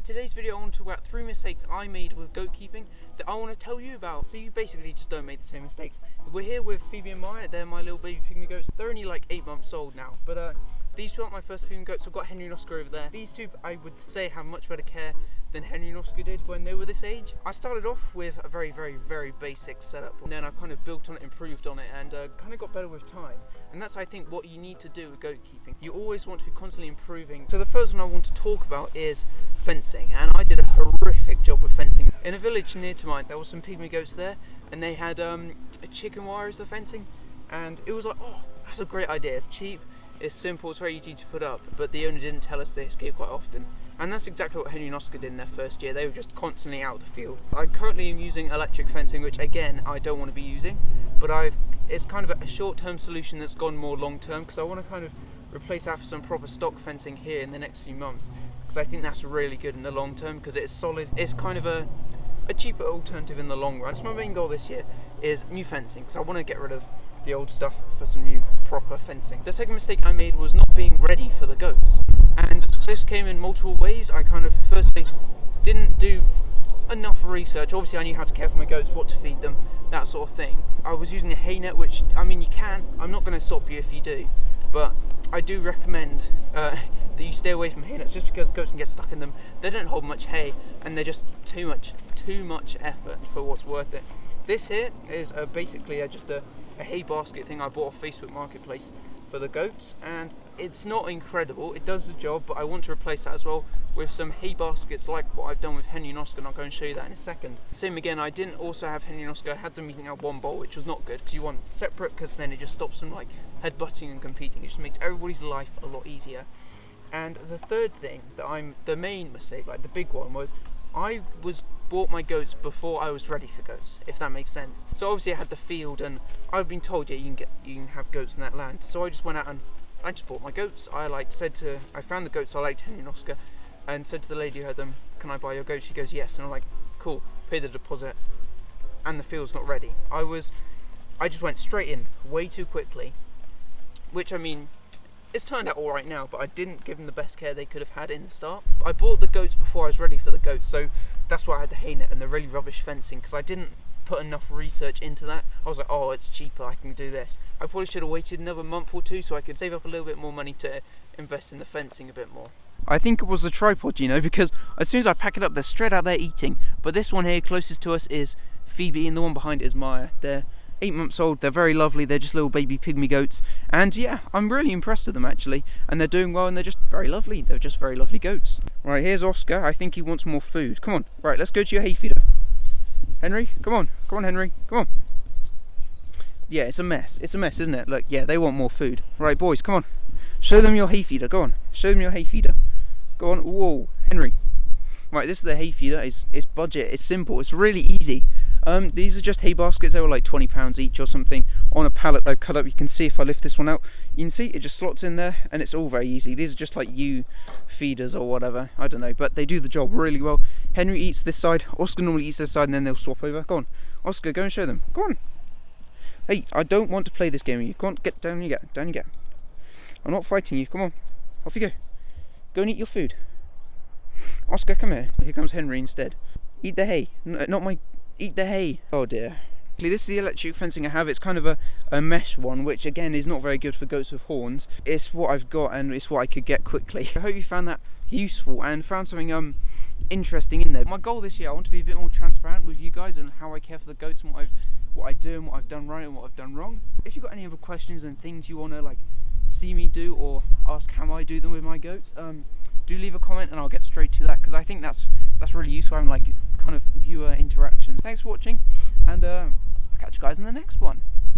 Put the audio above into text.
today's video I want to talk about 3 mistakes I made with goat keeping that I want to tell you about, so you basically just don't make the same mistakes. We're here with Phoebe and Maya. They're my little baby pygmy goats. They're only like 8 months old now, but these two aren't my first pygmy goats. I've got Henry and Oscar over there. These two, I would say, have much better care than Henry and Oscar did when they were this age. I started off with a very basic setup, and then I kind of built on it, improved on it, and kind of got better with time. And that's, I think, what you need to do with goat keeping. You always want to be constantly improving. So the first one I want to talk about is fencing, and I did a horrific job with fencing. In a village near to mine, there was some pygmy goats there, and they had a chicken wire as the fencing, and it was like, oh, that's a great idea. It's cheap, it's simple, it's very easy to put up, but the owner didn't tell us they escape quite often. And that's exactly what Henry and Oscar did in their first year. They were just constantly out of the field. I currently am using electric fencing, which again, I don't want to be using, but it's kind of a short-term solution that's gone more long-term, because I want to kind of replace that for some proper stock fencing here in the next few months, because I think that's really good in the long term, because it's solid. It's kind of a cheaper alternative in the long run. So my main goal this year is new fencing, because I want to get rid of the old stuff for some new proper fencing. The second mistake I made was not being ready for the goats, and this came in multiple ways. I kind of firstly didn't do enough research. Obviously I knew how to care for my goats, what to feed them, that sort of thing. I was using a hay net, which, I mean, you can, I'm not going to stop you if you do, but I do recommend that you stay away from hay nets, just because goats can get stuck in them. They don't hold much hay, and they're just too much effort for what's worth it. This here is basically just a hay basket thing I bought off Facebook Marketplace for the goats, and it's not incredible. It does the job, but I want to replace that as well with some hay baskets like what I've done with Henry and Oscar, and I'll go and show you that in a second. Same again, I didn't also have Henry and Oscar. I had them eating out one bowl, which was not good, because you want separate, because then it just stops them like headbutting and competing. It just makes everybody's life a lot easier. And the third thing the main mistake, like the big one, was I bought my goats before I was ready for goats, if that makes sense. So obviously I had the field, and I've been told, yeah, you can have goats in that land. So I just went out and I just bought my goats. I found the goats I liked, Henry and Oscar, and said to the lady who had them, can I buy your goats? She goes, yes. And I'm like, cool, pay the deposit, and the field's not ready. I just went straight in way too quickly, which, I mean, it's turned out all right now, but I didn't give them the best care they could have had in the start. I bought the goats before I was ready for the goats, so that's why I had the hay net and the really rubbish fencing, because I didn't put enough research into that. I was like, oh, it's cheaper, I can do this. I probably should have waited another month or two so I could save up a little bit more money to invest in the fencing a bit more. I think it was the tripod, you know, because as soon as I pack it up, they're straight out there eating. But this one here, closest to us, is Phoebe, and the one behind it is Maya. They're 8 months old, they're very lovely, they're just little baby pygmy goats, and yeah, I'm really impressed with them actually, and they're doing well, and they're just very lovely. They're just very lovely goats. Right, here's Oscar. I think he wants more food. Come on, right, let's go to your hay feeder. Henry, come on Henry, come on. Yeah, it's a mess, isn't it? Look, yeah, they want more food. Right, boys, come on, show them your hay feeder. Go on, show them your hay feeder. Go on. Whoa, Henry. Right, this is the hay feeder. It's budget, it's simple, it's really easy. These are just hay baskets. They were like £20 each or something, on a pallet they've cut up. You can see if I lift this one out, you can see it just slots in there, and it's all very easy. These are just like feeders or whatever, I don't know, but they do the job really well. Henry eats this side, Oscar normally eats this side, and then they'll swap over. Go on, Oscar, go and show them. Go on. Hey, I don't want to play this game with you. Go on, get down you get, down you get. I'm not fighting you. Come on, off you go. Go and eat your food. Oscar, come here. Here comes Henry instead. Eat the hay. Eat the hay. Oh dear. This is the electric fencing I have. It's kind of a mesh one, which again is not very good for goats with horns. It's what I've got, and it's what I could get quickly. I hope you found that useful and found something interesting in there. My goal this year, I want to be a bit more transparent with you guys on how I care for the goats, and what I do, and what I've done right and what I've done wrong. If you've got any other questions and things you want to like see me do, or ask how I do them with my goats, do leave a comment and I'll get straight to that, because I think that's really useful, having like kind of viewer interactions. Thanks for watching, and I'll catch you guys in the next one.